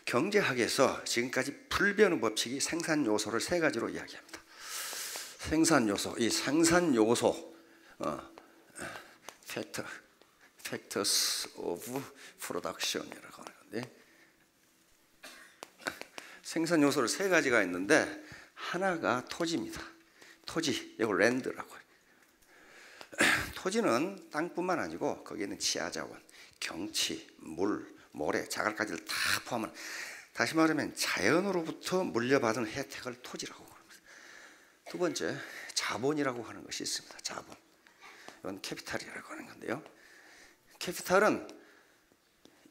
경제학에서 지금까지 불변의 법칙이 생산 요소를 세 가지로 이야기합니다. 생산 요소, 이 생산 요소, factors of production이라고 하는 건데, 생산 요소를 세 가지가 있는데 하나가 토지입니다. 토지, 이걸 랜드라고 해요. 토지는 땅뿐만 아니고 거기에 있는 지하자원, 경치, 물, 모래, 자갈까지를 다 포함한, 다시 말하면 자연으로부터 물려받은 혜택을 토지라고 합니다. 두 번째, 자본이라고 하는 것이 있습니다. 자본. 이건 캐피탈이라고 하는 건데요. 캐피탈은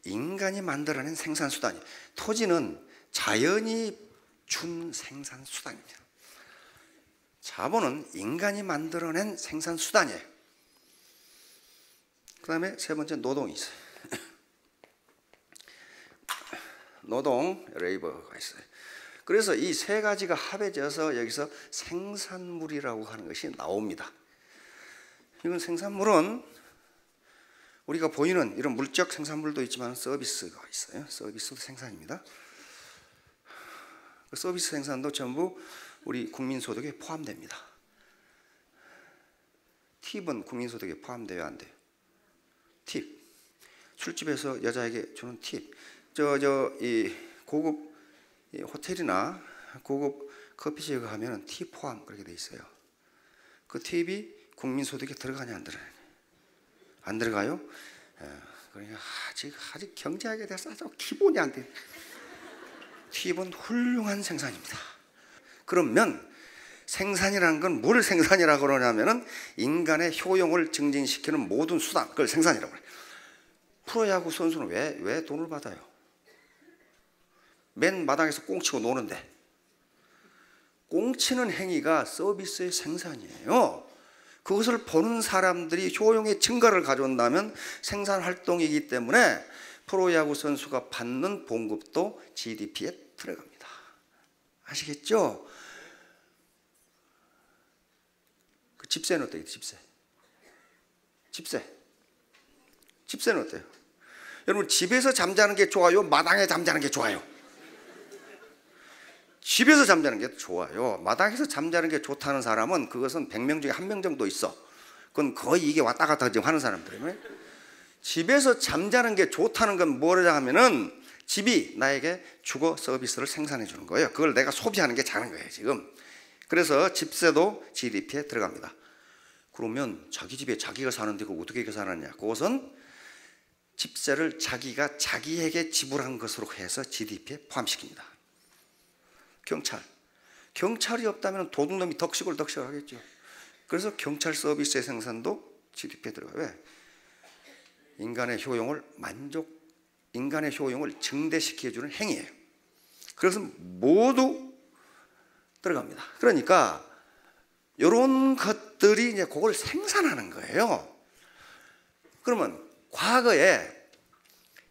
인간이 만들어낸 생산수단이에요. 토지는 자연이 준 생산수단입니다. 자본은 인간이 만들어낸 생산수단이에요. 그 다음에 세 번째, 노동이 있어요. 노동, 레이버가 있어요. 그래서 이 세 가지가 합해져서 여기서 생산물이라고 하는 것이 나옵니다. 이건 생산물은 우리가 보이는 이런 물적 생산물도 있지만 서비스가 있어요. 서비스도 생산입니다. 그 서비스 생산도 전부 우리 국민소득에 포함됩니다. 팁은 국민소득에 포함돼야 안 돼요. 팁. 술집에서 여자에게 주는 팁. 이 고급 호텔이나 고급 커피집에 가면 팁 포함 그렇게 돼 있어요. 그 팁이 국민소득에 들어가냐 안 들어가냐? 안 들어가요? 그러니까 아직 경제학에 대해서 아주 기본이 안 돼. 팁은 훌륭한 생산입니다. 그러면 생산이라는 건 뭘 생산이라고 그러냐면은 인간의 효용을 증진시키는 모든 수단, 그걸 생산이라고 해요. 프로야구 선수는 왜 돈을 받아요? 맨 마당에서 꽁치고 노는데, 꽁치는 행위가 서비스의 생산이에요. 그것을 보는 사람들이 효용의 증가를 가져온다면 생산활동이기 때문에 프로야구 선수가 받는 봉급도 GDP에 들어갑니다. 아시겠죠? 그 집세는 어때요? 집세는 어때요? 여러분, 집에서 잠자는 게 좋아요? 마당에 잠자는 게 좋아요? 집에서 잠자는 게 좋아요. 마당에서 잠자는 게 좋다는 사람은 그것은 100명 중에 1명 정도 있어. 그건 거의 이게 왔다 갔다 지금 하는 사람들이에요. 집에서 잠자는 게 좋다는 건 뭐냐 하면은 집이 나에게 주거 서비스를 생산해 주는 거예요. 그걸 내가 소비하는 게 자는 거예요, 지금. 그래서 집세도 GDP에 들어갑니다. 그러면 자기 집에 자기가 사는데 그거 어떻게 계산하느냐? 그것은 집세를 자기가 자기에게 지불한 것으로 해서 GDP에 포함시킵니다. 경찰이 없다면 도둑놈이 덕식을 하겠죠. 그래서 경찰 서비스의 생산도 GDP에 들어가요. 왜? 인간의 효용을 증대시켜주는 행위예요. 그래서 모두 들어갑니다. 그러니까 이런 것들이 이제 그걸 생산하는 거예요. 그러면 과거에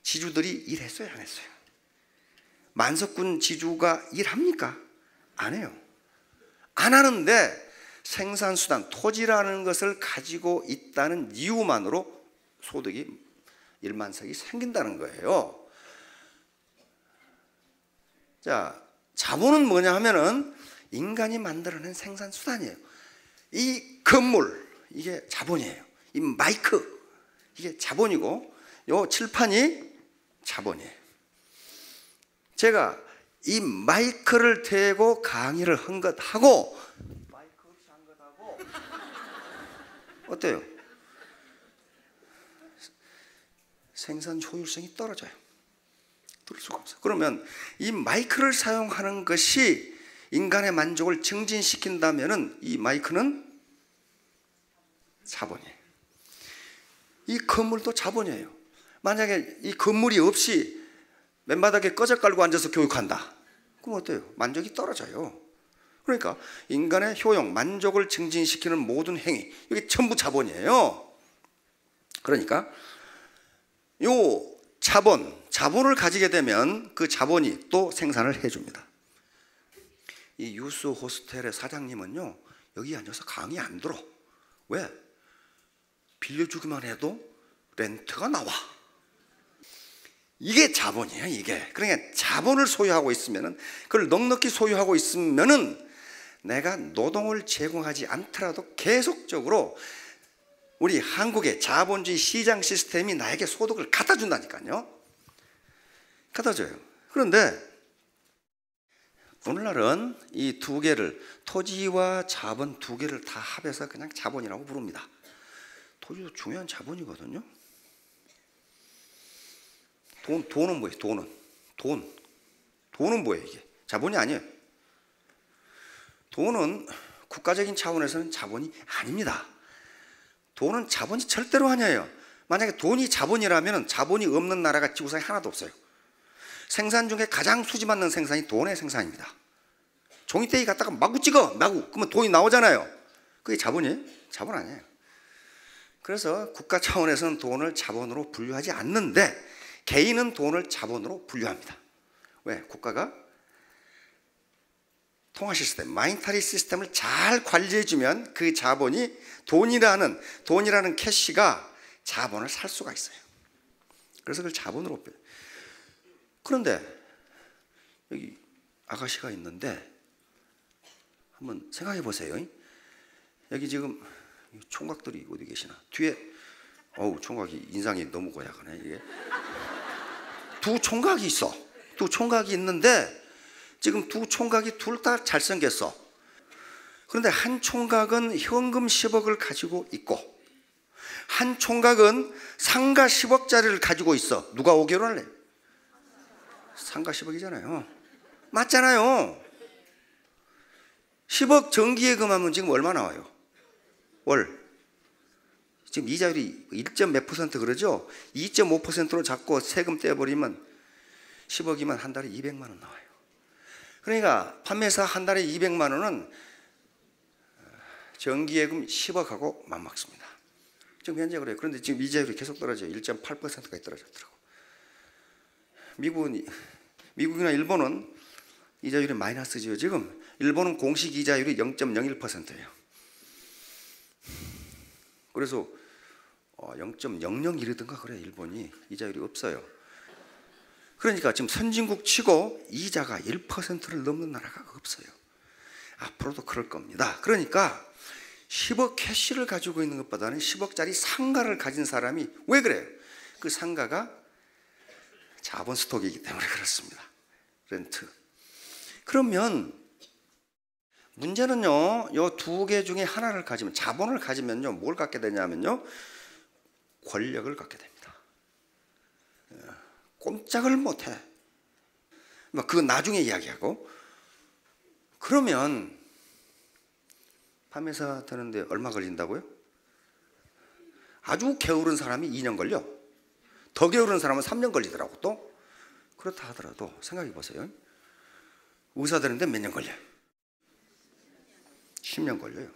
지주들이 일했어요, 안 했어요? 만석군 지주가 일합니까? 안 해요. 안 하는데 생산수단, 토지라는 것을 가지고 있다는 이유만으로 소득이 1만석이 생긴다는 거예요. 자, 자본은 뭐냐 하면은 인간이 만들어낸 생산수단이에요. 이 건물, 이게 자본이에요. 이 마이크, 이게 자본이고, 요 칠판이 자본이에요. 제가 이 마이크를 대고 강의를 한 것하고 마이크 없이 한 것하고 어때요? 생산 효율성이 떨어져요. 들을 수가 없어요. 그러면 이 마이크를 사용하는 것이 인간의 만족을 증진시킨다면은 이 마이크는 자본이에요. 이 건물도 자본이에요. 만약에 이 건물이 없이 맨바닥에 꺼져 깔고 앉아서 교육한다. 그럼 어때요? 만족이 떨어져요. 그러니까 인간의 효용, 만족을 증진시키는 모든 행위, 이게 전부 자본이에요. 그러니까 요 자본을 가지게 되면 그 자본이 또 생산을 해줍니다. 이 유스 호스텔의 사장님은요, 여기 앉아서 강의 안 들어. 왜? 빌려주기만 해도 렌트가 나와. 이게 자본이에요. 이게. 그러니까 자본을 소유하고 있으면은, 그걸 넉넉히 소유하고 있으면은 내가 노동을 제공하지 않더라도 계속적으로 우리 한국의 자본주의 시장 시스템이 나에게 소득을 갖다 준다니까요. 갖다 줘요. 그런데 오늘날은 이 두 개를, 토지와 자본 두 개를 다 합해서 그냥 자본이라고 부릅니다. 토지도 중요한 자본이거든요. 돈은 뭐예요? 돈은 뭐예요? 이게 자본이 아니에요. 돈은 국가적인 차원에서는 자본이 아닙니다. 돈은 자본이 절대로 아니에요. 만약에 돈이 자본이라면 자본이 없는 나라가 지구상에 하나도 없어요. 생산 중에 가장 수지 맞는 생산이 돈의 생산입니다. 종이떼기 갖다가 마구 찍어, 마구. 그러면 돈이 나오잖아요. 그게 자본이에요? 자본 아니에요. 그래서 국가 차원에서는 돈을 자본으로 분류하지 않는데 개인은 돈을 자본으로 분류합니다. 왜? 국가가 통화 시스템, 마니터리 시스템을 잘 관리해주면 그 자본이 돈이라는 캐시가 자본을 살 수가 있어요. 그래서 그걸 자본으로 빼요. 그런데 여기 아가씨가 있는데 한번 생각해 보세요. 여기 지금 총각들이 어디 계시나? 뒤에 총각이 인상이 너무 고약하네. 이게 두 총각이 있어. 두 총각이 있는데 지금 두 총각이 둘 다 잘생겼어. 그런데 한 총각은 현금 10억을 가지고 있고 한 총각은 상가 10억짜리를 가지고 있어. 누가 5개월 할래? 상가 10억이잖아요. 맞잖아요. 10억 정기예금 하면 지금 얼마 나와요? 월. 지금 이자율이 1점 몇 퍼센트 그러죠? 2.5%로 잡고 세금 떼버리면 10억이면 한 달에 200만 원 나와요. 그러니까 판매사 한 달에 200만 원은 정기예금 10억하고 맞먹습니다. 지금 현재 그래요. 그런데 지금 이자율이 계속 떨어져요. 1.8%까지 떨어졌더라고. 미국이나 일본은 이자율이 마이너스지요. 지금 일본은 공식 이자율이 0.01%예요. 그래서 0.001이든가 그래. 일본이 이자율이 없어요. 그러니까 지금 선진국 치고 이자가 1%를 넘는 나라가 없어요. 앞으로도 그럴 겁니다. 그러니까 10억 캐시를 가지고 있는 것보다는 10억짜리 상가를 가진 사람이 왜 그래요? 그 상가가 자본 스톡이기 때문에 그렇습니다. 렌트. 그러면 문제는요, 이 두 개 중에 하나를 가지면, 자본을 가지면요, 뭘 갖게 되냐면요, 권력을 갖게 됩니다. 꼼짝을 못해. 그건 나중에 이야기하고. 그러면 판매사 되는데 얼마 걸린다고요? 아주 게으른 사람이 2년 걸려. 더 게으른 사람은 3년 걸리더라고. 또 그렇다 하더라도 생각해 보세요. 의사 되는데 몇 년 걸려요? 10년 걸려요.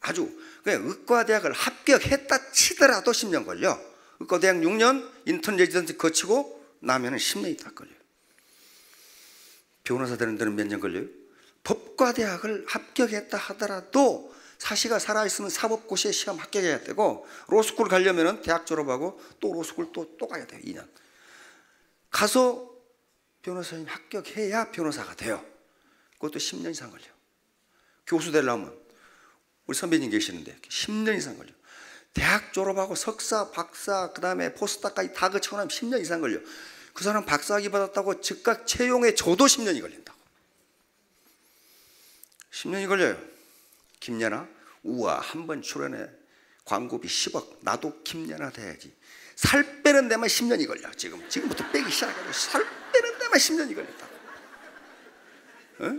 아주 그냥 의과대학을 합격했다 치더라도 10년 걸려. 의과대학 6년 인턴 레지던트 거치고 나면은 10년이 딱 걸려요. 변호사 되는 데는 몇 년 걸려요? 법과대학을 합격했다 하더라도 사시가 살아있으면 사법고시에 시험 합격해야 되고, 로스쿨 가려면 대학 졸업하고 또 로스쿨 또 가야 돼요. 2년 가서 변호사님 합격해야 변호사가 돼요. 그것도 10년 이상 걸려. 교수 되려면 우리 선배님 계시는데 10년 이상 걸려. 대학 졸업하고 석사, 박사, 그 다음에 포스닥까지 다 거치고 나면 10년 이상 걸려. 그 사람 박사학위 받았다고 즉각 채용에 줘도 10년이 걸린다고. 10년이 걸려요. 김연아, 우와, 한 번 출연해 광고비 10억. 나도 김연아 돼야지. 살 빼는 데만 10년이 걸려. 지금부터 빼기 시작해도 살 빼는 데만 10년이 걸린다고. 어?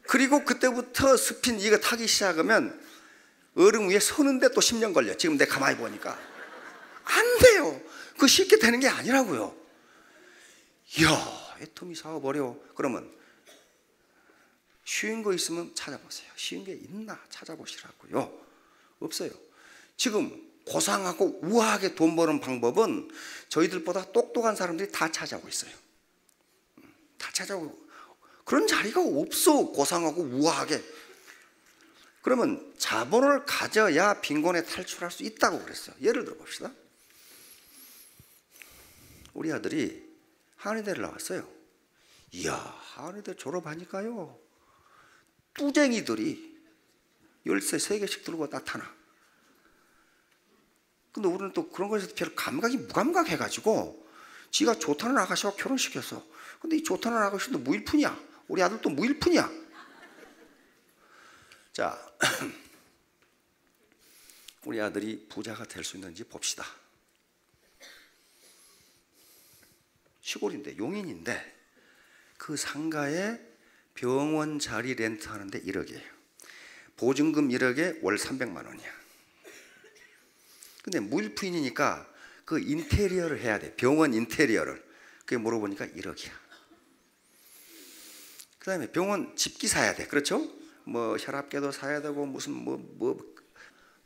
그리고 그때부터 스핀 이거 타기 시작하면 얼음 위에 서는데 또 10년 걸려. 지금 내가 가만히 보니까 안 돼요. 그거 쉽게 되는 게 아니라고요. 이야, 애터미 사업 어려워. 그러면 쉬운 거 있으면 찾아보세요. 쉬운 게 있나 찾아보시라고요. 없어요. 지금 고상하고 우아하게 돈 버는 방법은 저희들보다 똑똑한 사람들이 다 찾아오고 있어요. 다 찾아오고. 그런 자리가 없어. 고상하고 우아하게. 그러면 자본을 가져야 빈곤에 탈출할 수 있다고 그랬어요. 예를 들어 봅시다. 우리 아들이 한의대를 나왔어요. 이야, 한의대 졸업하니까요, 뚜쟁이들이 열쇠 3개씩 들고 나타나. 근데 우리는 또 그런 거에서 별 감각이 무감각해가지고 지가 좋다는 아가씨와 결혼시켰어. 근데 이 좋다는 아가씨도 무일푼이야. 우리 아들도 무일푼이야. 자, 우리 아들이 부자가 될 수 있는지 봅시다. 시골인데, 용인인데 그 상가에 병원 자리 렌트하는데 1억이에요. 보증금 1억에 월 300만 원이야. 근데 무일푼이니까 그 인테리어를 해야 돼. 병원 인테리어를. 그게 물어보니까 1억이야. 그 다음에 병원 집기 사야 돼. 그렇죠? 뭐 혈압계도 사야 되고 무슨 뭐가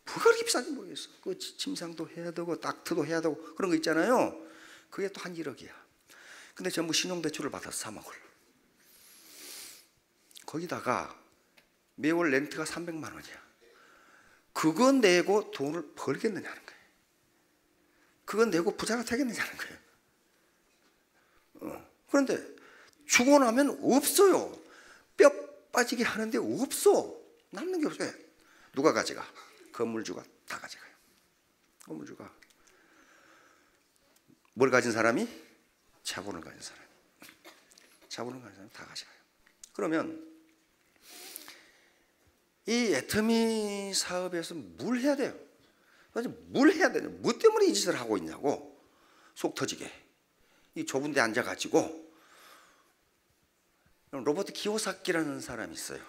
그렇게 비싼지 모르겠어. 그 침상도 해야 되고 닥트도 해야 되고 그런 거 있잖아요. 그게 또 한 1억이야. 근데 전부 신용대출을 받아서 3억을. 거기다가 매월 렌트가 300만 원이야. 그거 내고 돈을 벌겠느냐는 거예요. 그거 내고 부자가 되겠느냐는 거예요. 그런데 주고 나면 없어요. 뼈 빠지게 하는데 없어. 남는 게 없어요. 누가 가져가? 건물주가 다 가져가요. 건물주가. 뭘 가진 사람이? 자본을 가진 사람. 자본을 가진 사람이 다 가져가요. 그러면 이 애터미 사업에서 뭘 해야 돼요? 뭘 해야 되냐? 뭐 때문에 이 짓을 하고 있냐고. 속 터지게. 이 좁은 데 앉아가지고. 로버트 키오사키라는 사람이 있어요.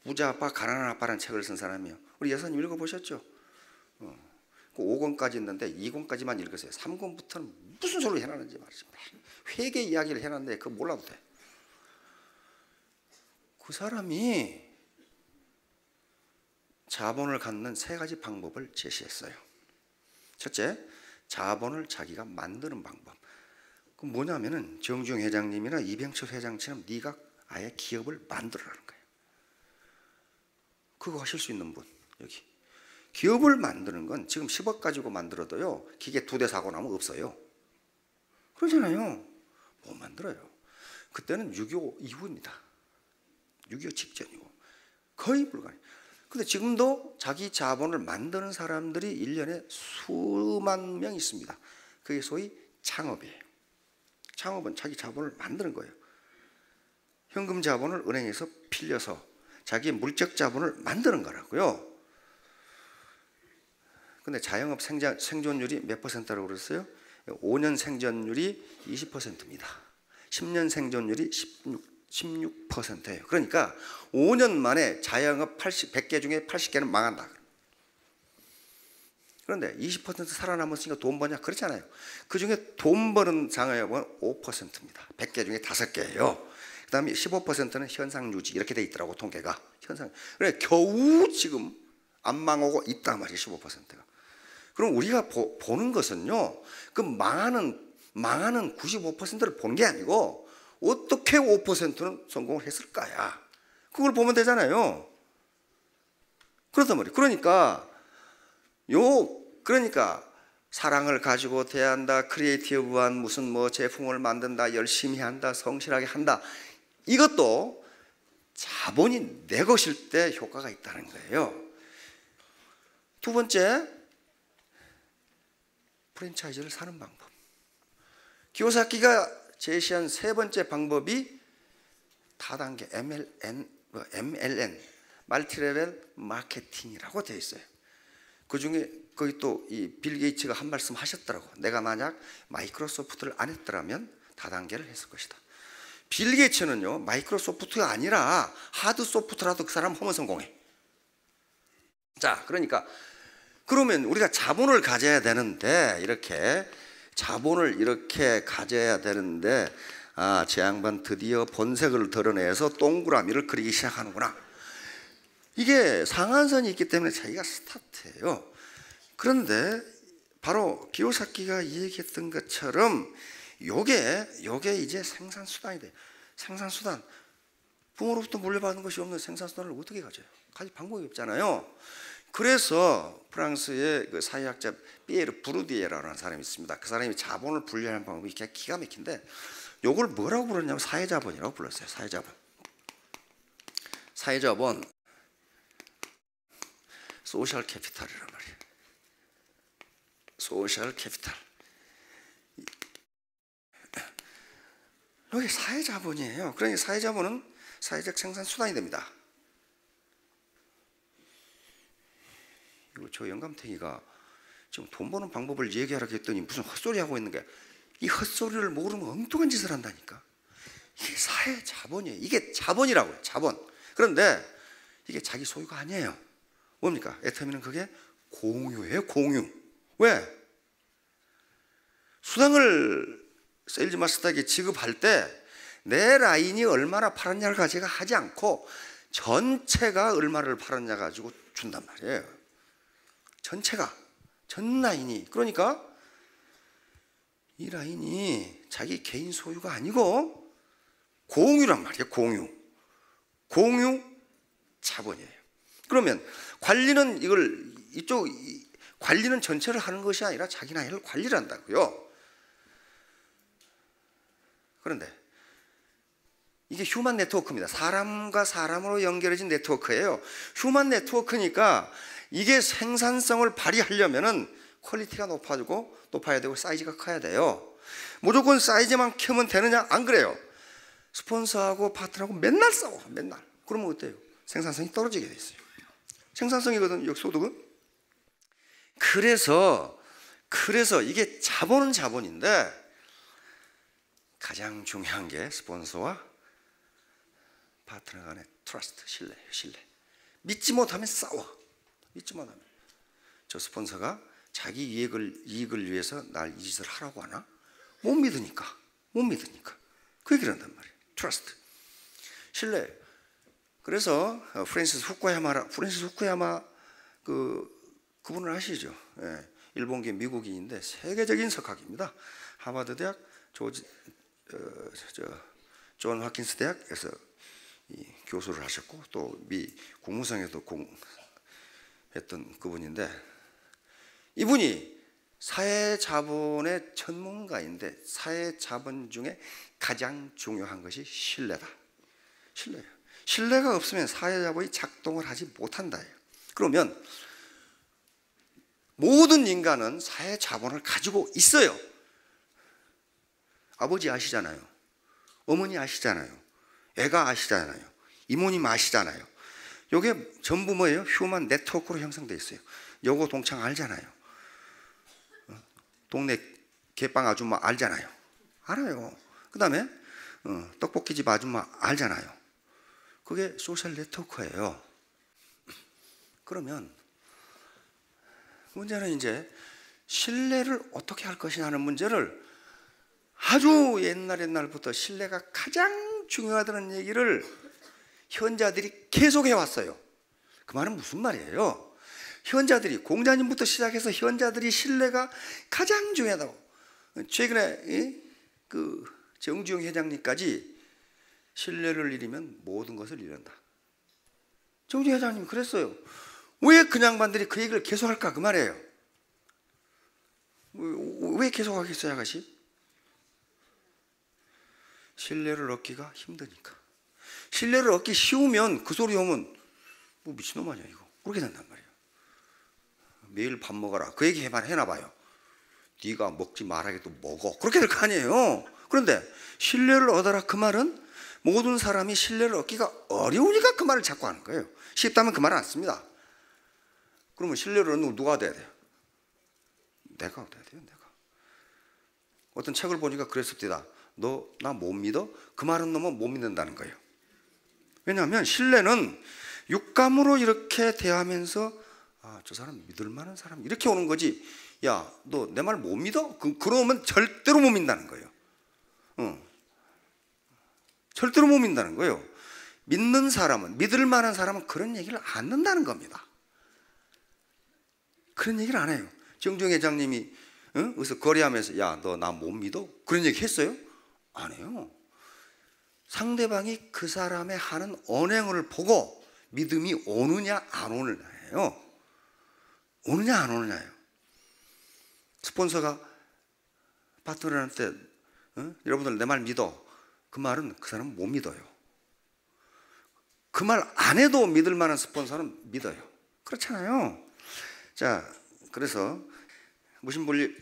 부자 아빠, 가난한 아빠라는 책을 쓴 사람이에요. 우리 여사님 읽어보셨죠? 그 5권까지 있는데 2권까지만 읽으세요. 3권부터는 무슨 소리를 해놨는지 말이죠. 회계 이야기를 해놨는데 그거 몰라도 돼. 그 사람이 자본을 갖는 3가지 방법을 제시했어요. 첫째, 자본을 자기가 만드는 방법. 그 뭐냐면은 정주영 회장님이나 이병철 회장처럼 네가 아예 기업을 만들어라는 거예요. 그거 하실 수 있는 분 여기. 기업을 만드는 건 지금 10억 가지고 만들어도요, 기계 2대 사고 나면 없어요. 그러잖아요. 못 만들어요. 그때는 6.25 이후입니다. 6.25 직전이고 거의 불가능해요. 근데 지금도 자기 자본을 만드는 사람들이 1년에 수만 명 있습니다. 그게 소위 창업이에요. 창업은 자기 자본을 만드는 거예요. 현금 자본을 은행에서 빌려서 자기의 물적 자본을 만드는 거라고요. 근데 자영업 생존율이 몇 %라고 그랬어요? 5년 생존율이 20%입니다. 10년 생존율이 16%예요. 그러니까 5년 만에 자영업 100개 중에 80개는 망한다. 그런데 20% 살아남았으니까 돈 버냐? 그렇잖아요. 그 중에 돈 버는 장학업은 5%입니다. 100개 중에 5개예요. 그 다음에 15%는 현상 유지 이렇게 돼 있더라고, 통계가. 현상. 그래 겨우 지금 안 망하고 있단 말이에요. 15%가. 그럼 우리가 보는 것은요, 그 망하는 95%를 보는 게 아니고 어떻게 5%는 성공을 했을까야. 그걸 보면 되잖아요. 그렇단 말이에요. 그러니까 사랑을 가지고 대한다, 크리에이티브한 무슨 뭐 제품을 만든다, 열심히 한다, 성실하게 한다. 이것도 자본이 내 것일 때 효과가 있다는 거예요. 두 번째, 프랜차이즈를 사는 방법. 키오사키가 제시한 3번째 방법이 다단계 MLN, 멀티레벨 마케팅이라고 되어 있어요. 그 중에 거기 또 이 빌 게이츠가 한 말씀 하셨더라고. 내가 만약 마이크로소프트를 안 했더라면 다단계를 했을 것이다. 빌 게이츠는요, 마이크로소프트가 아니라 하드 소프트라도 그 사람 하면 성공해. 자, 그러면 우리가 자본을 가져야 되는데, 이렇게 자본을 이렇게 가져야 되는데, 아, 제 양반 드디어 본색을 드러내서 동그라미를 그리기 시작하는구나. 이게 상한선이 있기 때문에 자기가 스타트예요. 그런데 바로 키오사키가 얘기했던 것처럼 요게 이제 생산수단이 돼요. 생산수단. 부모로부터 물려받은 것이 없는 생산수단을 어떻게 가져요? 가질 방법이 없잖아요. 그래서 프랑스의 그 사회학자 피에르 부르디에라는 사람이 있습니다. 그 사람이 자본을 분류하는 방법이 기가 막힌데 요걸 뭐라고 불렀냐면 사회자본이라고 불렀어요. 사회자본 소셜 캐피탈이란 말이에요. 소셜 캐피탈. 여기 사회자본이에요. 그러니까 사회자본은 사회적 생산 수단이 됩니다. 이거 저 영감탱이가 지금 돈 버는 방법을 얘기하라고 했더니 무슨 헛소리 하고 있는 거야. 이 헛소리를 모르면 엉뚱한 짓을 한다니까. 이게 사회자본이에요. 이게 자본이라고요. 자본. 그런데 이게 자기 소유가 아니에요. 뭡니까? 애터미는 그게 공유예요. 공유. 왜? 수당을 세일즈 마스터에게 지급할 때 내 라인이 얼마나 팔았냐를 가지고 하지 않고 전체가 얼마를 팔았냐 가지고 준단 말이에요. 전체가, 전 라인이. 그러니까 이 라인이 자기 개인 소유가 아니고 공유란 말이에요. 공유 자본이에요. 그러면 관리는 관리는 전체를 하는 것이 아니라 자기 라인을 관리를 한다고요. 그런데 이게 휴먼 네트워크입니다. 사람과 사람으로 연결해진 네트워크예요. 휴먼 네트워크니까 이게 생산성을 발휘하려면은 퀄리티가 높아야 되고 사이즈가 커야 돼요. 무조건 사이즈만 키우면 되느냐? 안 그래요. 스폰서하고 파트너하고 맨날 싸워. 맨날. 그러면 어때요? 생산성이 떨어지게 돼 있어요. 생산성이거든, 여기 소득은. 그래서 이게 자본은 자본인데 가장 중요한 게 스폰서와 파트너 간의 트러스트, 신뢰. 믿지 못하면 싸워. 믿지 못하면 저 스폰서가 자기 이익을 위해서 날 이 짓을 하라고 하나? 못 믿으니까. 그 얘기를 한단 말이에요. 트러스트, 신뢰. 그래서 프랜시스 후쿠야마 그분을 아시죠? 예, 일본계 미국인인데 세계적인 석학입니다. 하버드 대학 존 홉킨스 대학에서 교수를 하셨고 또 미 국무성에도 했던 그분인데 이분이 사회자본의 전문가인데 사회자본 중에 가장 중요한 것이 신뢰다. 신뢰예요. 신뢰가 없으면 사회자본이 작동을 하지 못한다. 그러면 모든 인간은 사회자본을 가지고 있어요. 아버지 아시잖아요. 어머니 아시잖아요. 애가 아시잖아요. 이모님 아시잖아요. 이게 전부 뭐예요? 휴먼 네트워크로 형성되어 있어요. 여고 동창 알잖아요. 동네 개빵 아줌마 알잖아요. 알아요. 그 다음에 떡볶이집 아줌마 알잖아요. 그게 소셜 네트워크예요. 그러면 문제는 이제 신뢰를 어떻게 할 것이냐는 문제를 아주 옛날부터 신뢰가 가장 중요하다는 얘기를 현자들이 계속 해왔어요. 그 말은 무슨 말이에요? 현자들이 공자님부터 시작해서 현자들이 신뢰가 가장 중요하다고. 최근에 그 정주영 회장님까지 신뢰를 잃으면 모든 것을 잃는다. 정주영 회장님 그랬어요. 왜 그 양반들이 그 얘기를 계속할까 그 말이에요. 왜 계속하겠어요, 아가씨? 신뢰를 얻기가 힘드니까. 신뢰를 얻기 쉬우면 그 소리 오면 뭐 미친놈 아니야 이거. 그렇게 된단 말이에요. 매일 밥 먹어라. 그 얘기 해놔봐요. 네가 먹지 말아게 또 먹어. 그렇게 될 거 아니에요. 그런데 신뢰를 얻어라 그 말은 모든 사람이 신뢰를 얻기가 어려우니까 그 말을 자꾸 하는 거예요. 쉽다면 그 말을 안 씁니다. 그러면 신뢰를 얻는 누가 얻어야 돼요? 내가 얻어야 돼요. 내가. 어떤 책을 보니까 그랬습니다. 너 나 못 믿어? 그 말은 너무 못 믿는다는 거예요. 왜냐하면 신뢰는 육감으로 이렇게 대하면서 저 사람 믿을 만한 사람 이렇게 오는 거지. 야, 너 내 말 못 믿어? 그러면 절대로 못 믿는다는 거예요. 절대로 못 믿는다는 거예요. 믿는 사람은, 믿을 만한 사람은 그런 얘기를 안 한다는 겁니다. 그런 얘기를 안 해요. 정주영 회장님이 그래서 거래하면서 야, 너 나 못 믿어? 그런 얘기 했어요? 안 해요. 상대방이 그 사람의 하는 언행을 보고 믿음이 오느냐 안 오느냐예요. 오느냐 안 오느냐예요. 스폰서가 파트너한테 여러분들 내 말 믿어. 그 말은 그 사람은 못 믿어요. 그 말 안 해도 믿을 만한 스폰서는 믿어요. 그렇잖아요. 자, 그래서 무신분립,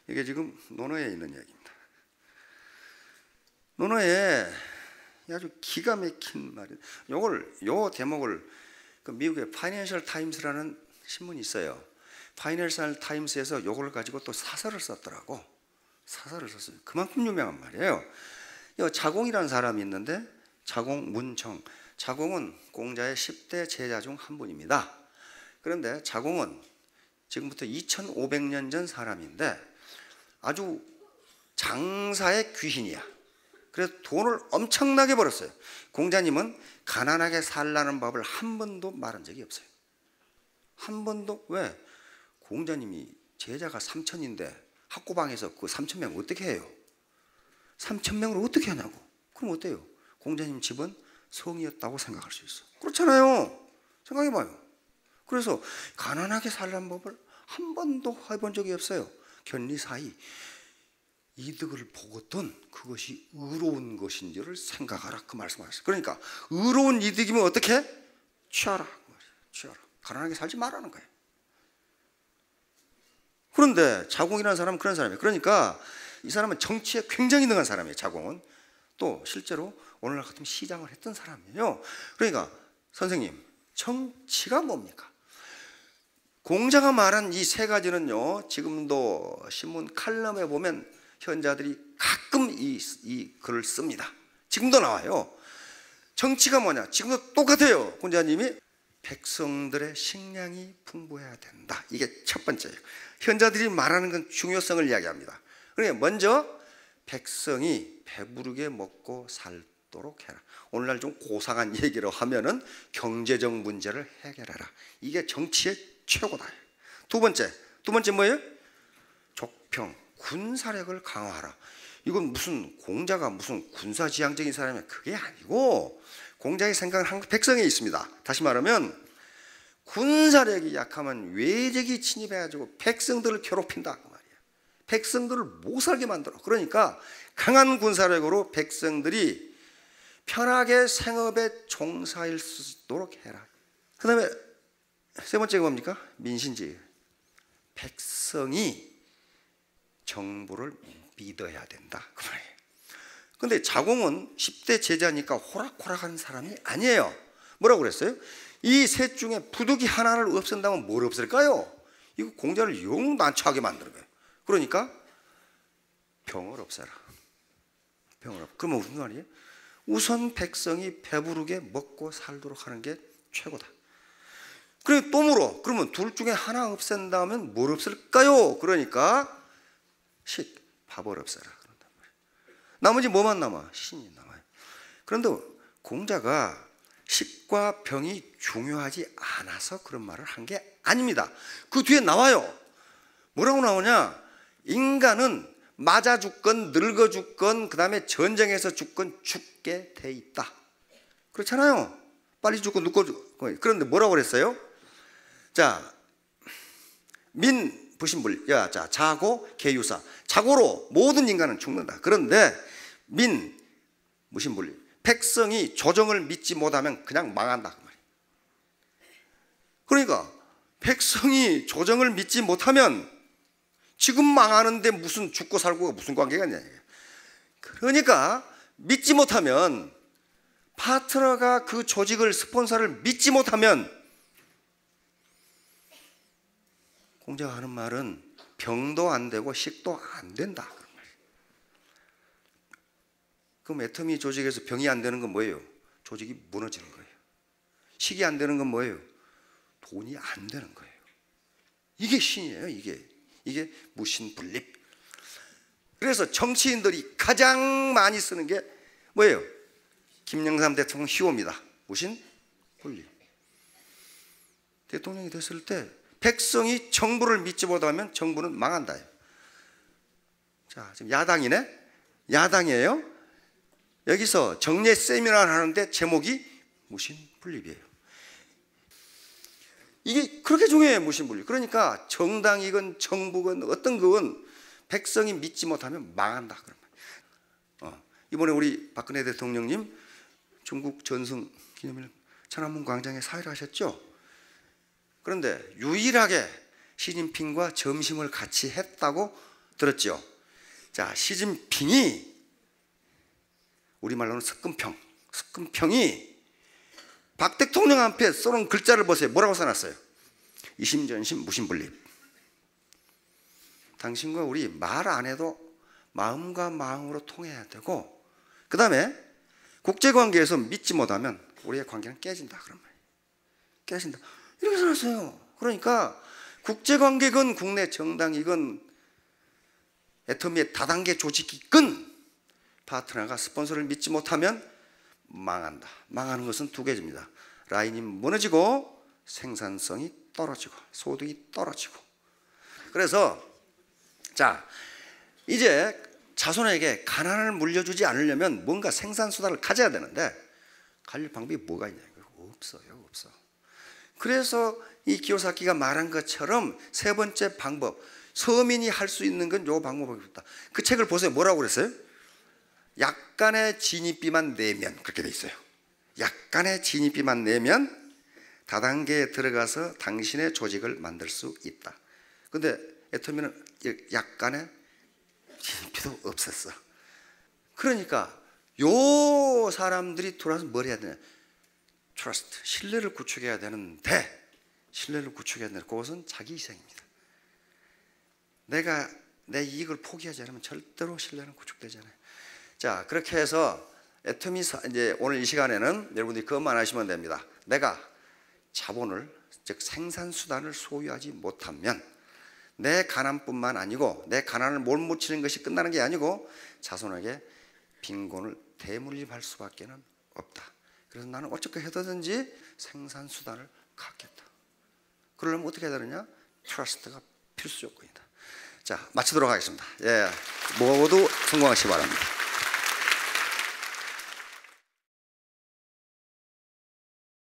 이게 지금 논어에 있는 이야기입니다. 논어에 아주 기가 막힌 말이에요. 요 대목을 그 미국의 파이낸셜 타임스라는 신문이 있어요. 파이낸셜 타임스에서 요걸 가지고 또 사설을 썼더라고. 사설을 썼어요. 그만큼 유명한 말이에요. 자공이라는 사람이 있는데, 자공 문청. 자공은 공자의 10대 제자 중 한 분입니다. 그런데 자공은 지금부터 2500년 전 사람인데 아주 장사의 귀신이야. 그래서 돈을 엄청나게 벌었어요. 공자님은 가난하게 살라는 법을 한 번도 말한 적이 없어요. 한 번도. 왜? 공자님이 제자가 3000인데 학고방에서 그 3000명 어떻게 해요? 3000명을 어떻게 하냐고. 그럼 어때요? 공자님 집은 성이었다고 생각할 수 있어. 그렇잖아요. 생각해봐요. 그래서 가난하게 살라는 법을 한 번도 해본 적이 없어요. 견리사이 이득을 보거든 그것이 의로운 것인지를 생각하라, 그 말씀하셨어요. 그러니까 의로운 이득이면 어떻게? 취하라. 취하라. 가난하게 살지 말라는 거예요. 그런데 자공이라는 사람은 그런 사람이에요. 그러니까 이 사람은 정치에 굉장히 능한 사람이에요. 자공은 또 실제로 오늘날 같으면 시장을 했던 사람이에요. 그러니까 선생님, 정치가 뭡니까? 공자가 말한 이 세 가지는요, 지금도 신문 칼럼에 보면 현자들이 가끔 이 글을 씁니다. 지금도 나와요. 정치가 뭐냐? 지금도 똑같아요. 공자님이 백성들의 식량이 풍부해야 된다. 이게 첫 번째예요. 현자들이 말하는 건 중요성을 이야기합니다. 그러니까 먼저 백성이 배부르게 먹고 살도록 해라. 오늘날 좀 고상한 얘기로 하면은 경제적 문제를 해결해라. 이게 정치의 최고다. 두 번째 뭐예요? 족평, 군사력을 강화하라. 이건 무슨 공자가 무슨 군사지향적인 사람이야. 그게 아니고 공자의 생각은 한국 백성에 있습니다. 다시 말하면 군사력이 약하면 외적이 침입해가지고 백성들을 괴롭힌다 그 말이야. 백성들을 못 살게 만들어. 그러니까 강한 군사력으로 백성들이 편하게 생업에 종사할 수 있도록 해라. 그 다음에 세 번째가 뭡니까? 민신지. 백성이 정부를 믿어야 된다 그 말이에요. 근데 자공은 10대 제자니까 호락호락한 사람이 아니에요. 뭐라고 그랬어요? 이 셋 중에 부득이 하나를 없앤다면 뭘 없앨까요? 이거 공자를 영 난처하게 만드는 거예요. 그러니까 병을 없애라. 병을 없. 그러면 무슨 말이에요? 우선 백성이 배부르게 먹고 살도록 하는 게 최고다. 그래 또 물어. 그러면 둘 중에 하나 없앤다면 뭘 없앨까요? 그러니까 밥을 없애라. 그런단 말이에요. 나머지 뭐만 남아? 신이 남아요. 그런데 공자가 식과 병이 중요하지 않아서 그런 말을 한 게 아닙니다. 그 뒤에 나와요. 뭐라고 나오냐? 인간은 맞아 죽건 늙어 죽건 그 다음에 전쟁에서 죽건 죽게 돼 있다. 그렇잖아요. 빨리 죽고 늙고 죽고. 그런데 뭐라고 그랬어요? 자, 민 부신불. 자, 자고 계유사. 자고로 모든 인간은 죽는다. 그런데 민 무신불리. 백성이 조정을 믿지 못하면 그냥 망한다 그 말이에요. 그러니까 백성이 조정을 믿지 못하면 지금 망하는데 무슨 죽고 살고가 무슨 관계가 있냐. 그러니까 믿지 못하면 파트너가 그 조직을 스폰서를 믿지 못하면 공자가 하는 말은 병도 안 되고 식도 안 된다. 그럼 애터미 조직에서 병이 안 되는 건 뭐예요? 조직이 무너지는 거예요. 식이 안 되는 건 뭐예요? 돈이 안 되는 거예요. 이게 신이에요. 이게 무신분립. 그래서 정치인들이 가장 많이 쓰는 게 뭐예요? 김영삼 대통령 희호입니다. 무신분립. 대통령이 됐을 때 백성이 정부를 믿지 못하면 정부는 망한다. 자, 지금 야당이네? 야당이에요? 여기서 정례 세미나를 하는데 제목이 무신분립이에요. 이게 그렇게 중요해요, 무신분리. 그러니까 정당이건 정부건 어떤 거건 백성이 믿지 못하면 망한다. 그런 말. 이번에 우리 박근혜 대통령님 중국 전승 기념일 천안문 광장에 사회를 하셨죠. 그런데 유일하게 시진핑과 점심을 같이 했다고 들었죠. 자, 시진핑이 우리말로는 석금평이 박 대통령 앞에 써놓은 글자를 보세요. 뭐라고 써놨어요? 이심전심 무신분립. 당신과 우리 말 안 해도 마음과 마음으로 통해야 되고, 그 다음에 국제관계에서 믿지 못하면 우리의 관계는 깨진다. 그런 말이에요. 깨진다. 이렇게 써놨어요. 그러니까 국제관계건 국내 정당이건 애터미의 다단계 조직이건 파트너가 스폰서를 믿지 못하면 망한다. 망하는 것은 두 가지입니다. 라인이 무너지고 생산성이 떨어지고 소득이 떨어지고. 그래서 자, 이제 자손에게 가난을 물려주지 않으려면 뭔가 생산수단을 가져야 되는데 가질 방법이 뭐가 있냐? 없어요. 없어. 그래서 이 기요사키가 말한 것처럼 세 번째 방법, 서민이 할 수 있는 건 요 방법밖에 없다. 그 책을 보세요. 뭐라고 그랬어요? 약간의 진입비만 내면, 그렇게 돼 있어요. 약간의 진입비만 내면 다단계에 들어가서 당신의 조직을 만들 수 있다. 근데 애터미는 약간의 진입비도 없었어. 그러니까 요 사람들이 들어와서 뭘 해야 되냐? 트러스트, 신뢰를 구축해야 되는데, 신뢰를 구축해야 되는데 그것은 자기 희생입니다. 내가 내 이익을 포기하지 않으면 절대로 신뢰는 구축되지 않아요. 자, 그렇게 해서 애터미 이제 오늘 이 시간에는 여러분들이 그것만 하시면 됩니다. 내가 자본을, 즉 생산수단을 소유하지 못하면 내 가난뿐만 아니고, 내 가난을 몰아붙이는 것이 끝나는 게 아니고 자손에게 빈곤을 대물림할 수밖에 없다. 그래서 나는 어떻게 해서든지 생산수단을 갖겠다. 그러려면 어떻게 해야 되느냐? 트러스트가 필수 조건이다. 자, 마치도록 하겠습니다. 예, 모두 성공하시기 바랍니다.